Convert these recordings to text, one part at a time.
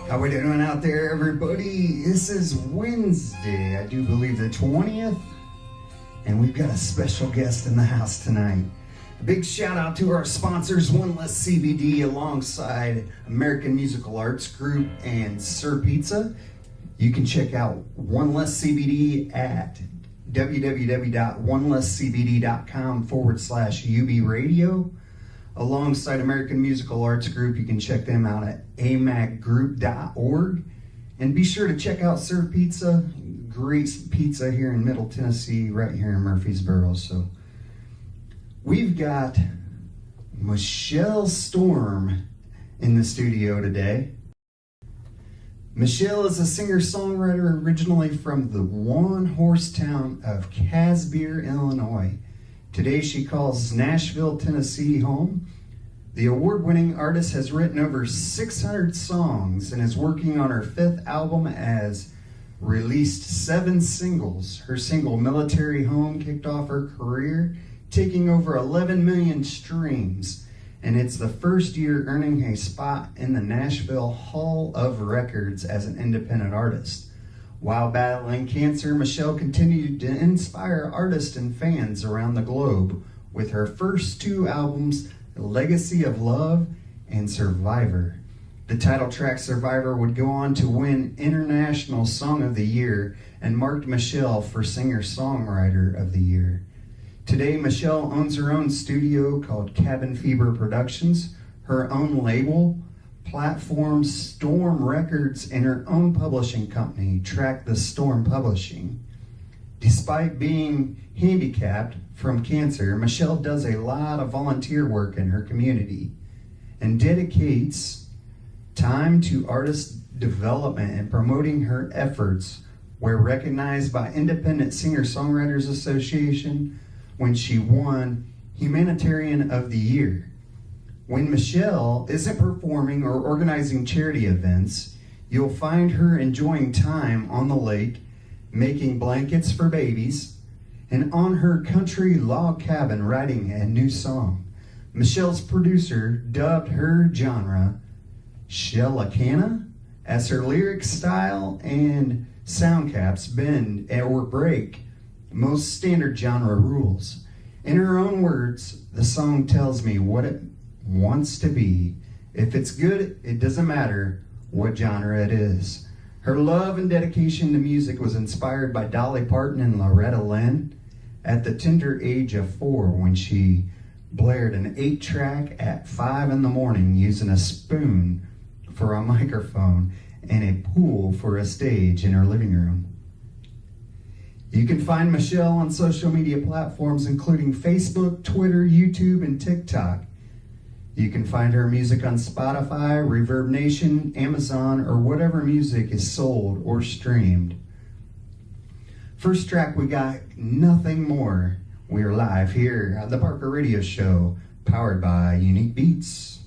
How we doing out there, everybody? This is Wednesday, I do believe the 20th, and we've got a special guest in the house tonight. A big shout out to our sponsors, One Less CBD, alongside American Musical Arts Group and Sir Pizza. You can check out One Less CBD at www.onelesscbd.com/UB Radio. Alongside American Musical Arts Group, you can check them out at amaggroup.org. And be sure to check out Sir Pizza, great pizza here in Middle Tennessee, right here in Murfreesboro. So we've got Michelle Storm in the studio today. Michelle is a singer-songwriter originally from the one-horse town of Casbier, Illinois. Today she calls Nashville, Tennessee home. The award-winning artist has written over 600 songs and is working on her 5th album, as released 7 singles. Her single Military Home kicked off her career, taking over 11 million streams, and it's the first year earning a spot in the Nashville Hall of Records as an independent artist. While battling cancer, Michelle continued to inspire artists and fans around the globe with her first 2 albums, Legacy of Love and Survivor. The title track Survivor would go on to win International Song of the Year and marked Michelle for Singer-Songwriter of the Year. Today, Michelle owns her own studio called Cabin Fever Productions, her own label, platform Storm Records, and her own publishing company, Track the Storm Publishing. Despite being handicapped from cancer, Michelle does a lot of volunteer work in her community and dedicates time to artist development and promoting her efforts, where recognized by Independent Singer-Songwriters Association when she won Humanitarian of the Year. When Michelle isn't performing or organizing charity events, you'll find her enjoying time on the lake, making blankets for babies, and on her country log cabin writing a new song. Michelle's producer dubbed her genre Shellacana, as her lyric style and sound caps bend or break most standard genre rules. In her own words, the song tells me what it wants to be. If it's good, it doesn't matter what genre it is. Her love and dedication to music was inspired by Dolly Parton and Loretta Lynn at the tender age of 4, when she blared an 8-track at 5 in the morning using a spoon for a microphone and a pool for a stage in her living room. You can find Michelle on social media platforms including Facebook, Twitter, YouTube, and TikTok. You can find her music on Spotify, Reverb Nation, Amazon, or whatever music is sold or streamed. First track, we got Nothing More. We are live here at the Parker Radio Show, powered by Unique Beatz.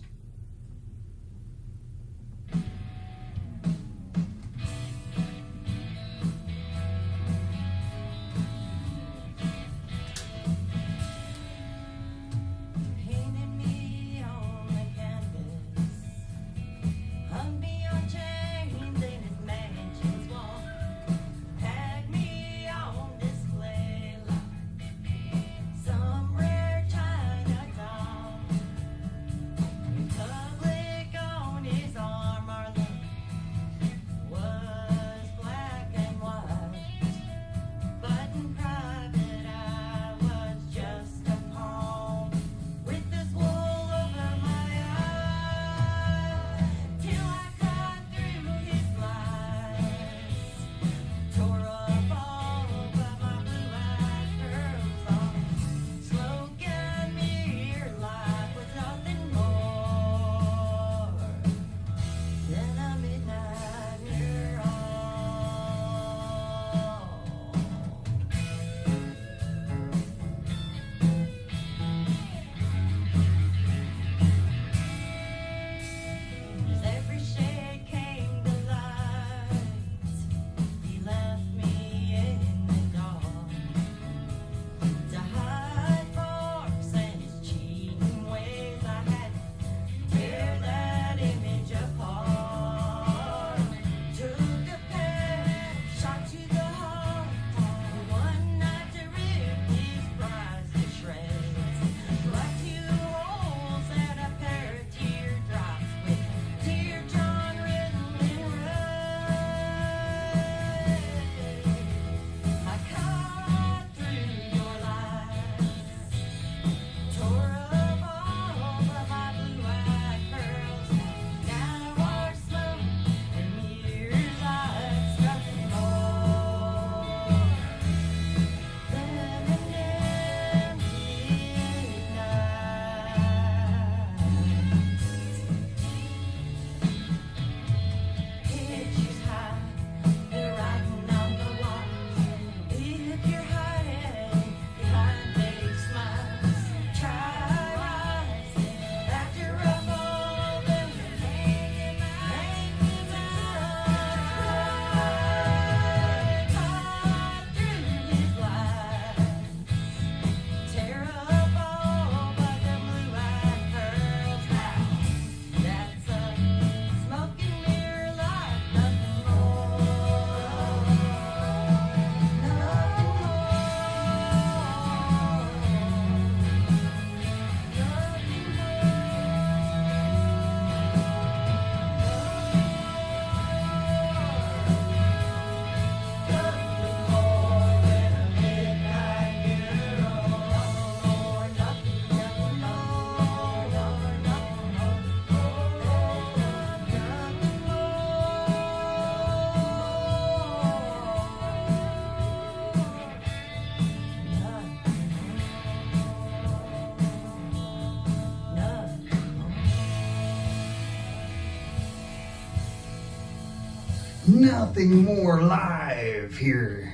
Nothing More live here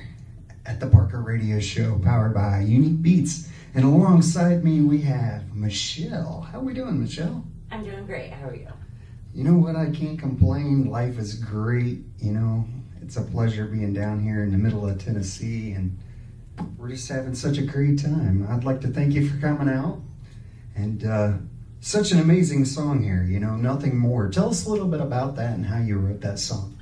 at the Parker Radio Show, powered by Unique Beatz. And alongside me we have Michelle. How are we doing, Michelle? I'm doing great. How are you? You know what? I can't complain. Life is great. You know, it's a pleasure being down here in the middle of Tennessee, and we're just having such a great time. I'd like to thank you for coming out. And such an amazing song here, you know, Nothing More. Tell us a little bit about that and how you wrote that song.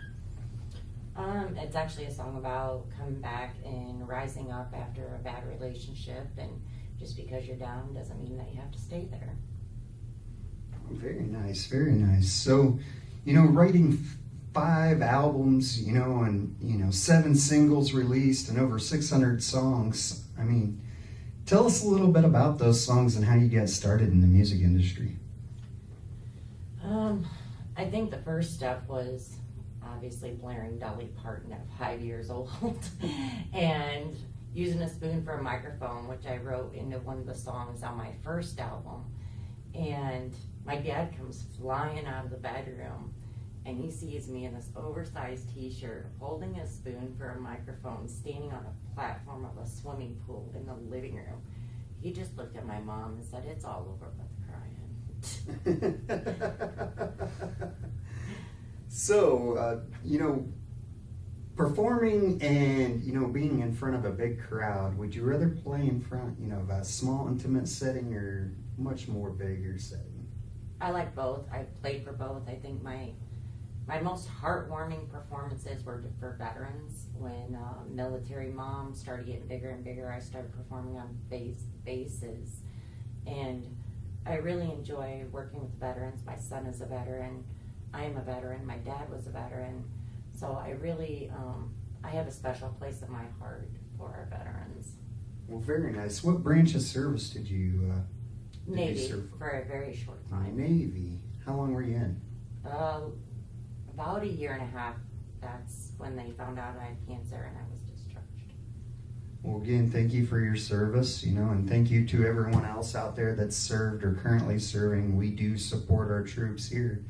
It's actually a song about coming back and rising up after a bad relationship, and just because you're down doesn't mean that you have to stay there. Very nice, very nice. So, you know, writing 5 albums, you know, and, you know, 7 singles released and over 600 songs. I mean, tell us a little bit about those songs and how you got started in the music industry. I think the first step was obviously blaring Dolly Parton at 5 years old and using a spoon for a microphone, which I wrote into one of the songs on my first album. And my dad comes flying out of the bedroom, and he sees me in this oversized t-shirt holding a spoon for a microphone, standing on a platform of a swimming pool in the living room. He just looked at my mom and said, "It's all over but the crying." So, you know, performing and, you know, being in front of a big crowd, would you rather play in front, you know, of a small, intimate setting or much more bigger setting? I like both. I've played for both. I think my most heartwarming performances were for veterans. When military moms started getting bigger and bigger, I started performing on bases. And I really enjoy working with veterans. My son is a veteran. I am a veteran. My dad was a veteran. So I really, I have a special place in my heart for our veterans. Well, very nice. What branch of service did you Navy, for a very short time. Navy. How long were you in? About a year and a half. That's when they found out I had cancer and I was discharged. Well, again, thank you for your service, you know, and thank you to everyone else out there that's served or currently serving. We do support our troops here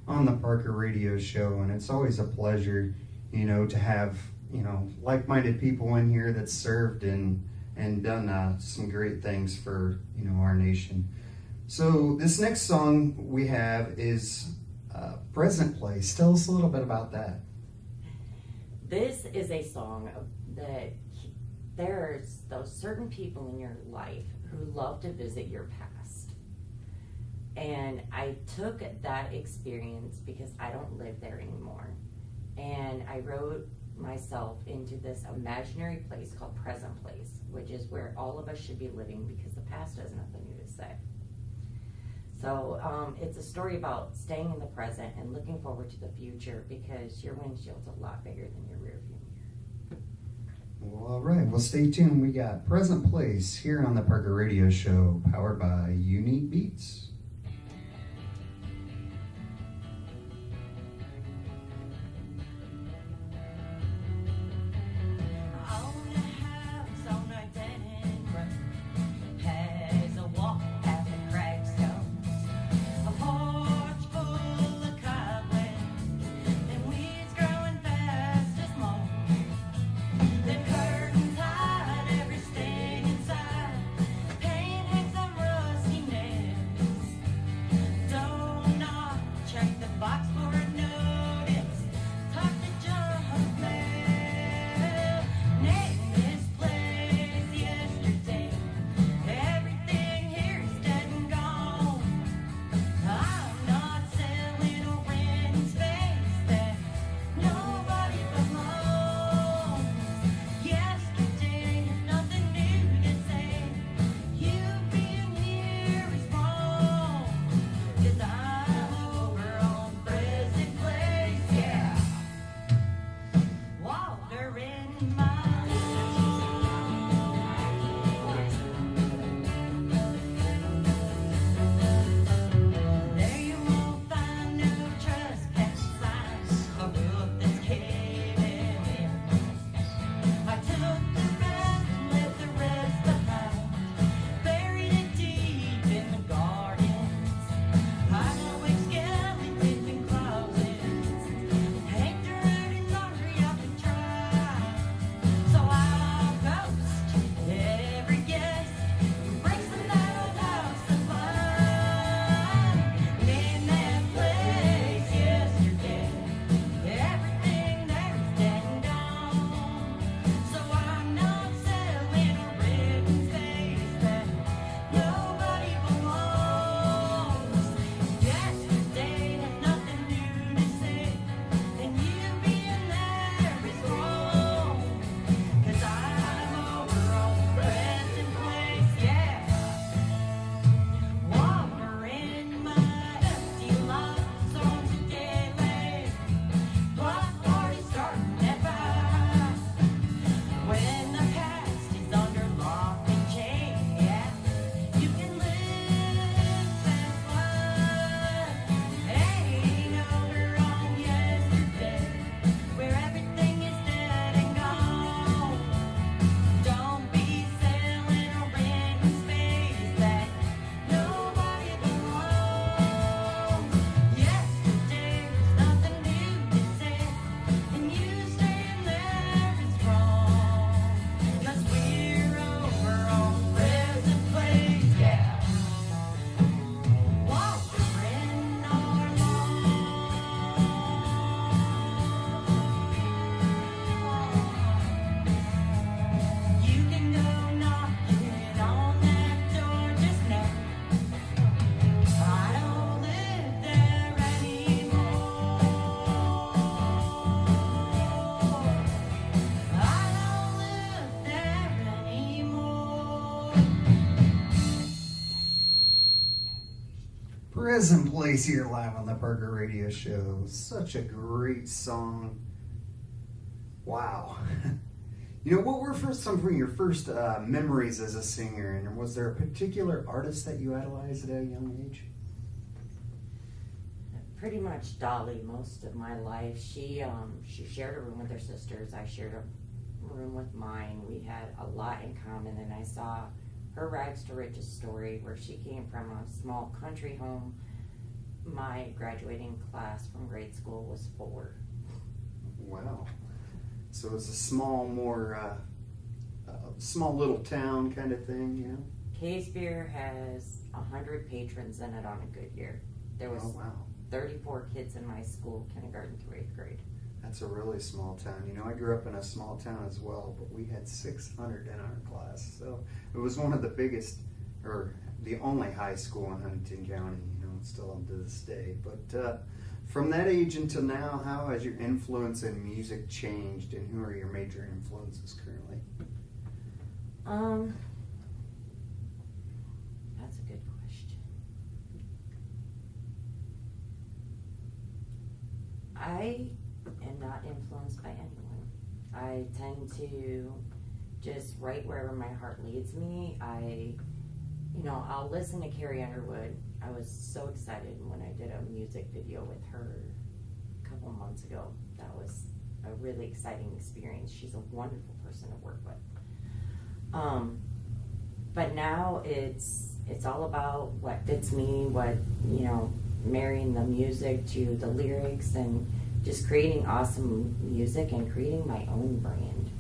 on the Parker Radio Show, and it's always a pleasure, you know, to have, you know, like-minded people in here that served and done some great things for, you know, our nation. So this next song we have is Present Place. Tell us a little bit about that. This is a song that there's those certain people in your life who love to visit your past. And I took that experience because I don't live there anymore. And I wrote myself into this imaginary place called Present Place, which is where all of us should be living because the past has nothing new to say. So it's a story about staying in the present and looking forward to the future because your windshield's a lot bigger than your rear view mirror. Well, all right. Well, stay tuned. We got Present Place here on the Parker Radio Show, powered by Unique Beatz. Paint hangs some rusty nails. Prison Place here live on the Parker Radio Show. Such a great song. Wow. You know, what were some of your first memories as a singer? And was there a particular artist that you idolized at a young age? Pretty much Dolly most of my life. She shared a room with her sisters. I shared a room with mine. We had a lot in common, and I saw her rags to riches story, where she came from a small country home. My graduating class from grade school was 4. Wow. So it's a small little town kind of thing, you know? Casebeer has 100 patrons in it on a good year. There was 34 kids in my school, kindergarten through 8th grade. That's a really small town. You know, I grew up in a small town as well, but we had 600 in our class. So it was one of the biggest, or the only high school in Huntington County, you know, still up to this day. But from that age until now, how has your influence in music changed, and who are your major influences currently? That's a good question. I am not influenced by anyone. I tend to just write wherever my heart leads me. I'll listen to Carrie Underwood. I was so excited when I did a music video with her a couple months ago. That was a really exciting experience. She's a wonderful person to work with. But now it's all about what fits me, marrying the music to the lyrics and just creating awesome music and creating my own brand.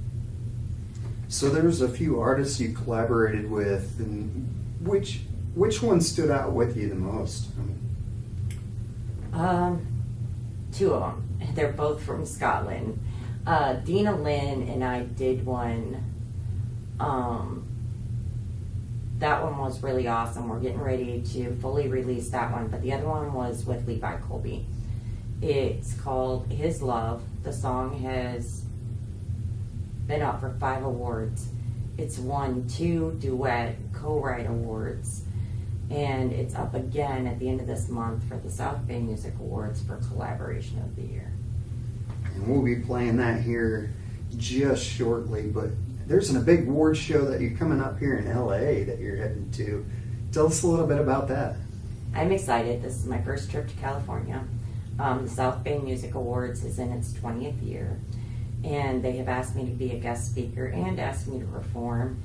So there's a few artists you collaborated with, and which one stood out with you the most? 2 of them. They're both from Scotland. Dina Lynn and I did one. That one was really awesome. We're getting ready to fully release that one, but the other one was with Levi Colby. It's called His Love. The song has been up for 5 awards. It's won 2 duet co-write awards, and it's up again at the end of this month for the South Bay Music Awards for Collaboration of the Year. And we'll be playing that here just shortly, but there's a big award show that you're coming up here in LA that you're heading to. Tell us a little bit about that. I'm excited. This is my first trip to California. The South Bay Music Awards is in its 20th year, and they have asked me to be a guest speaker and asked me to perform,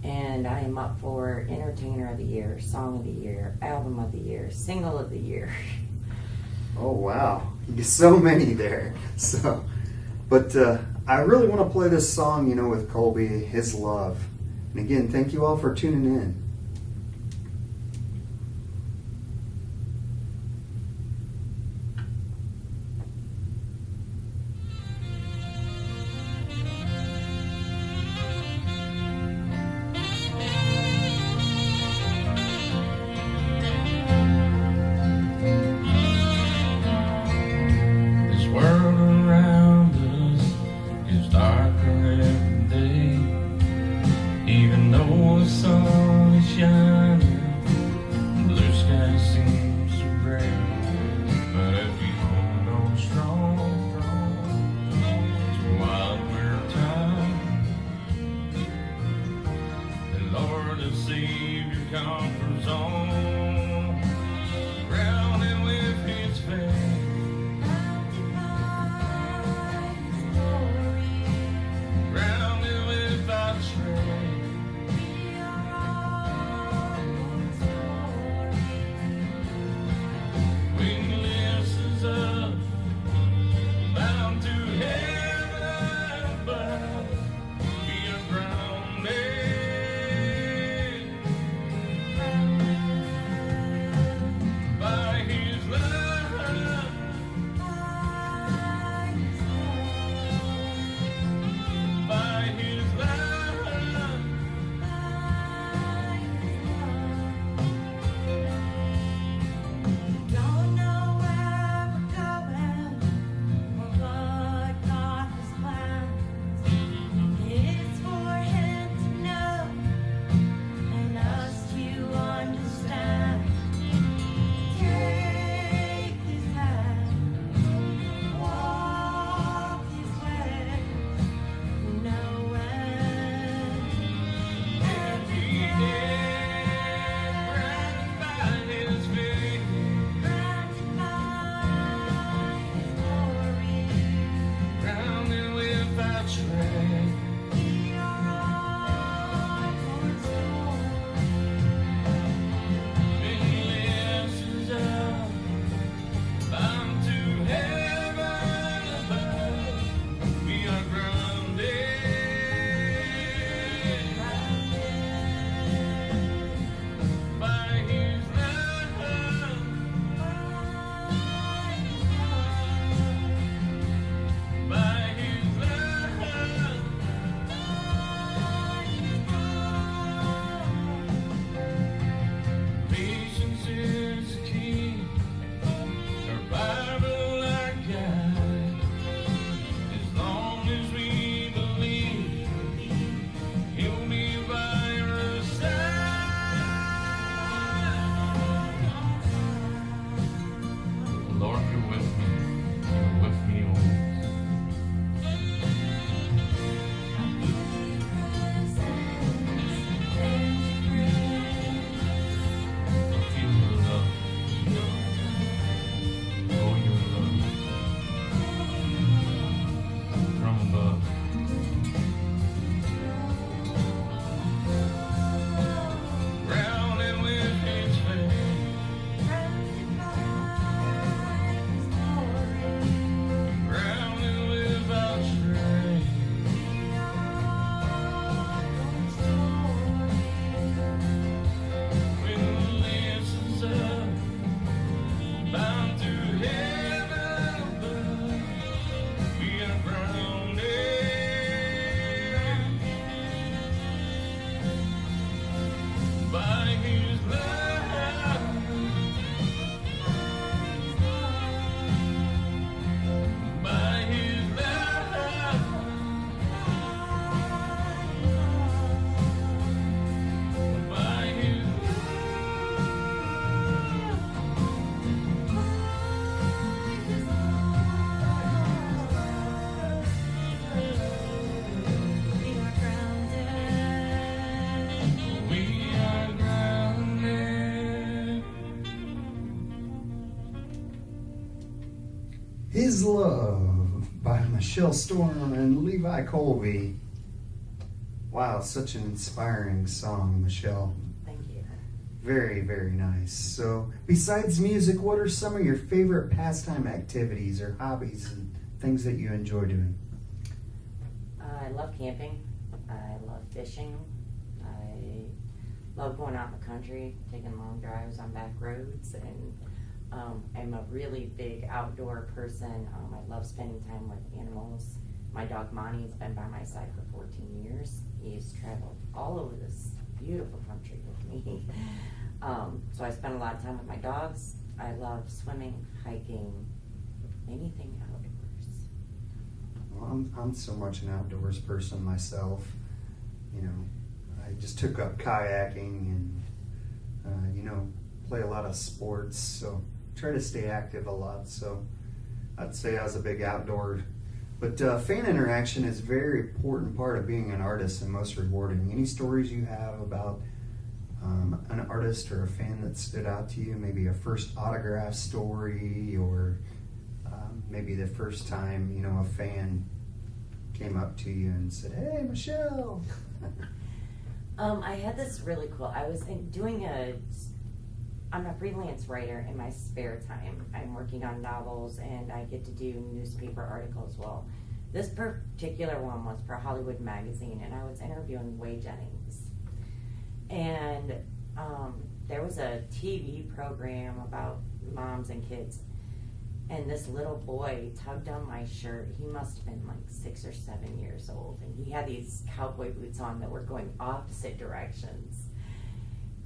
and I am up for Entertainer of the Year, Song of the Year, Album of the Year, Single of the Year. Oh wow, so many there. But I really want to play this song, with Colby, His Love. And again, thank you all for tuning in. Is Love by Michelle Storm and Levi Colby. Wow, such an inspiring song, Michelle. Thank you. Very, very nice. So, besides music, what are some of your favorite pastime activities or hobbies and things that you enjoy doing? I love camping. I love fishing. I love going out in the country, taking long drives on back roads, and I'm a really big outdoor person. I love spending time with animals. My dog Monty's been by my side for 14 years. He's traveled all over this beautiful country with me. So I spend a lot of time with my dogs. I love swimming, hiking, anything outdoors. Well, I'm so much an outdoors person myself. You know, I just took up kayaking and, play a lot of sports. So try to stay active a lot. So I'd say I was a big outdoor. But fan interaction is a very important part of being an artist and most rewarding. Any stories you have about an artist or a fan that stood out to you? Maybe a first autograph story, or maybe the first time, a fan came up to you and said, "Hey, Michelle." I had this really cool, I'm a freelance writer in my spare time. I'm working on novels and I get to do newspaper articles. Well, this particular one was for Hollywood Magazine, and I was interviewing Way Jennings. And there was a TV program about moms and kids, and this little boy tugged on my shirt. He must have been like 6 or 7 years old, and he had these cowboy boots on that were going opposite directions.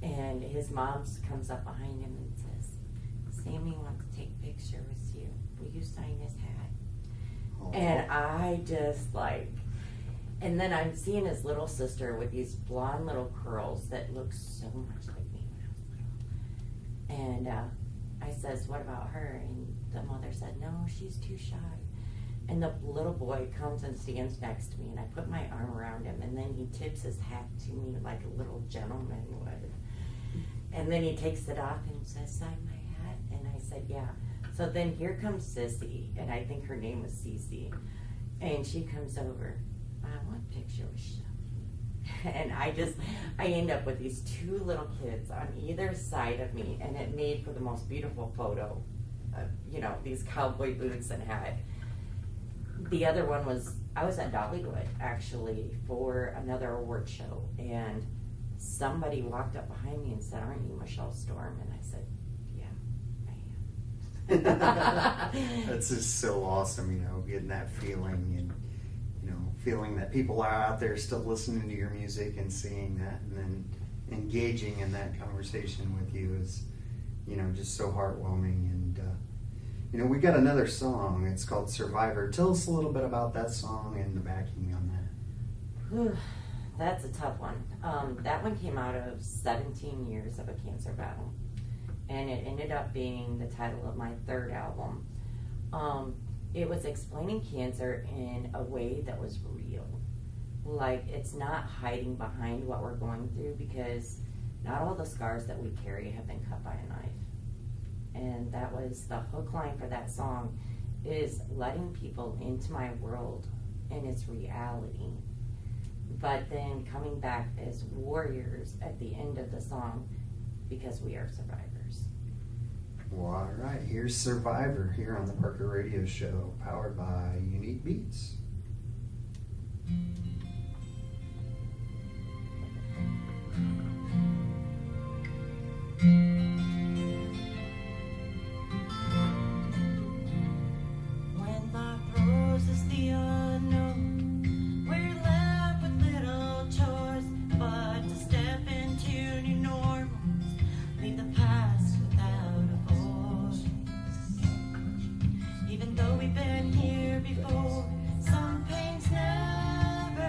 And his mom comes up behind him and says, "Sammy wants to take a picture with you. Will you sign his hat?" Oh. And I just and then I'm seeing his little sister with these blonde little curls that look so much like me when I was little. And I says, "What about her?" And the mother said, "No, she's too shy." And the little boy comes and stands next to me, and I put my arm around him, and then he tips his hat to me like a little gentleman would. And then he takes it off and says, "Sign my hat." And I said, "Yeah." So then here comes Sissy, and I think her name was Cece. And she comes over, "I want a picture with Shelly." And I end up with these two little kids on either side of me, and it made for the most beautiful photo of, these cowboy boots and hat. The other one was, I was at Dollywood, actually, for another award show, and somebody walked up behind me and said, "Aren't you Michelle Storm?" And I said, "Yeah, I am." That's just so awesome, getting that feeling and, feeling that people are out there still listening to your music and seeing that, and then engaging in that conversation with you is, just so heartwarming. And, we got another song. It's called Survivor. Tell us a little bit about that song and the backing on that. Whew. That's a tough one. That one came out of 17 years of a cancer battle, and it ended up being the title of my third album. It was explaining cancer in a way that was real. Like, it's not hiding behind what we're going through, because not all the scars that we carry have been cut by a knife. And that was the hook line for that song, is letting people into my world and its reality, but then coming back as warriors at the end of the song, because we are survivors. Well, all right, here's Survivor here on the Parker Radio Show, powered by Unique Beatz. Even though we've been here before, some pains never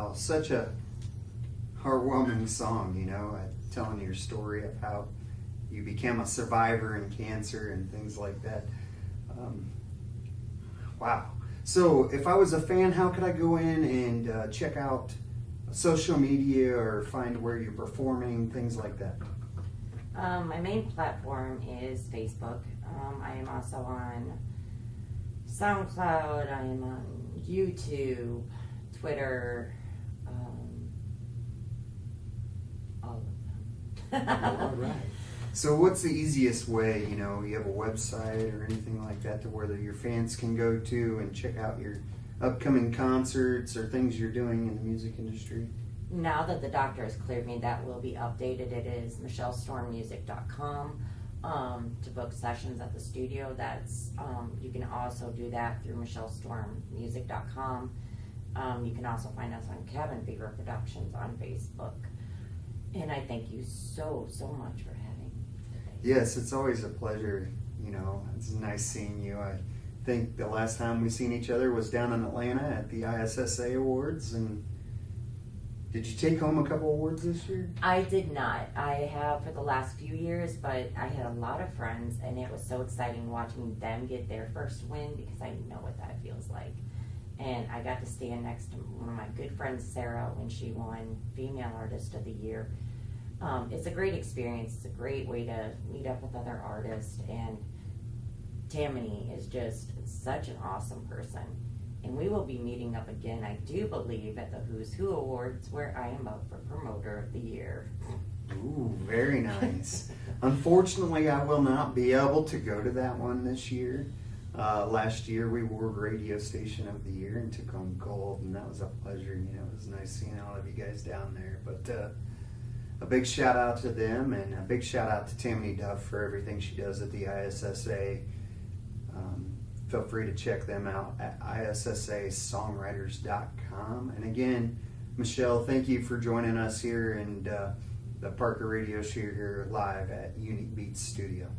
Wow, such a heartwarming song, you know, telling your story of how you became a survivor in cancer and things like that. Wow. So if I was a fan, how could I go in and check out social media or find where you're performing, things like that? My main platform is Facebook. I am also on SoundCloud. I am on YouTube, Twitter, all of them. All right. So what's the easiest way, you know, you have a website or anything like that to where your fans can go to and check out your upcoming concerts or things you're doing in the music industry? Now that the doctor has cleared me, that will be updated. It is michellestormmusic.com to book sessions at the studio. That's you can also do that through michellestormmusic.com. You can also find us on Cabin Fever Productions on Facebook. And I thank you so much for having me today. Yes, it's always a pleasure. You know, it's nice seeing you. I think the last time we seen each other was down in Atlanta at the ISSA Awards. And did you take home a couple awards this year? I did not. I have for the last few years, but I had a lot of friends, and it was so exciting watching them get their first win because I know what that feels like. And I got to stand next to one of my good friends, Sarah, when she won Female Artist of the Year. It's a great experience. It's a great way to meet up with other artists, and Tammany is just such an awesome person. And we will be meeting up again, I do believe, at the Who's Who Awards, where I am up for Promoter of the Year. Ooh, very nice. Unfortunately, I will not be able to go to that one this year. Last year, we were Radio Station of the Year and took home gold, and that was a pleasure. You know, it was nice seeing all of you guys down there. But a big shout out to them, and a big shout out to Tammany Duff for everything she does at the ISSA. Feel free to check them out at issasongwriters.com. And again, Michelle, thank you for joining us here in the Parker Radio Show here live at Unique Beatz Studio.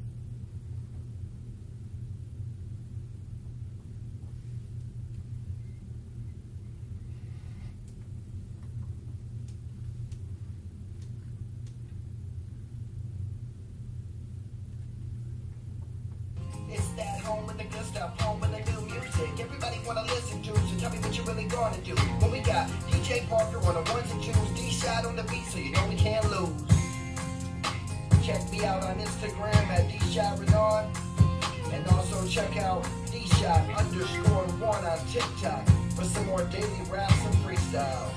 Gonna do. When we got DJ Parker on the ones and twos, D-Shot on the beat, so you know we can't lose. Check me out on Instagram at D-Shot Renard, and also check out D-Shot_1 on TikTok for some more daily raps and freestyle.